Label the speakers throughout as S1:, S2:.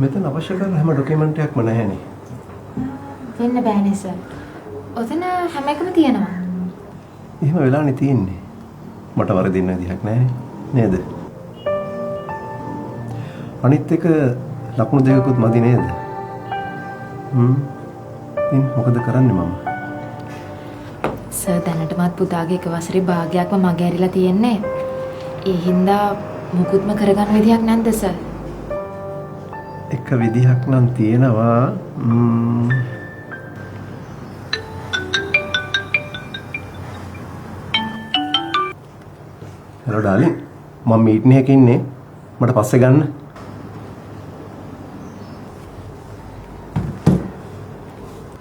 S1: මෙතන අවශ්‍ය කරන හැම ඩොකියුමන්ට් එකක්ම නැහැනේ.
S2: වෙන්න බෑනේ සර්. ඔතන හැම එකම තියෙනවා.
S1: එහෙම වෙලානේ තියෙන්නේ. මට වරදින්න විදිහක් නැහැ නේද? අනිත් එක ලකුණු දෙකකුත් මදි නේද? ඉතින් මොකද කරන්නේ මම?
S2: සර් දැනටමත් පුතාගේ එක වසරේ භාගයක්ම මගේ ඇරිලා තියෙන්නේ. ඒ හින්දා මුකුත්ම කරගන්න විදියක් නැද්ද සර්?
S1: එක විදිහක් නම් තියෙනවා. හලෝ ඩාලින් මම මීටින් එකක ඉන්නේ. මට පස්සේ ගන්න.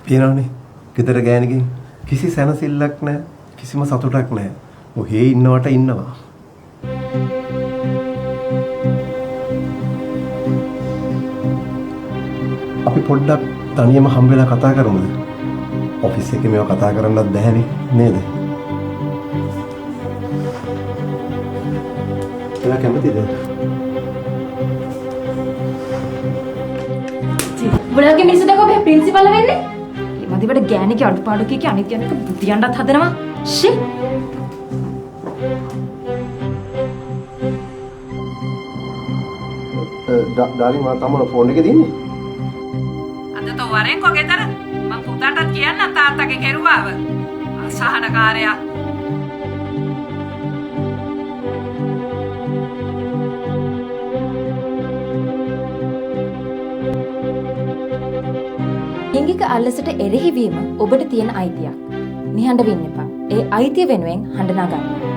S1: පියනෝනේ ගෙදර ගෑණිකින් කිසි සැනසෙල්ලක් නැහැ. කිසිම සතුටක් නැහැ. ඔහේ ඉන්නවට ඉන්නවා. අපි පොඩ්ඩක් තනියම හම්බ වෙලා කතා කරමුද? ඔෆිස් එකේ මේවා කතා කරන්නත් බැහැනේ නේද? එයා කැමතිද?
S2: ඔයාගේ මිනිස්සු දැක්ක ඔබේ ප්‍රින්සිපල් වෙන්නේ? මේ මදිවට ගෑණිකේ අඩුපාඩු කීකේ අනිත් යන එක බුදියන්නත් හදනවා. ෂී.
S1: ඩාලින් මම තමයි ෆෝන් එකේ දින්නේ.
S3: අද තෝ වරෙන් කොගෙදර මම පුතාටත් කියන්න තාත්තගේ කෙරුවාව අසහනකාරයා
S2: ලිංගික අල්ලසට එරෙහිවීම ඔබට තියෙන අයිතියක්. නිහඬ වෙන්න එපා. ඒ අයිතිය වෙනුවෙන් හඬ නගන්න.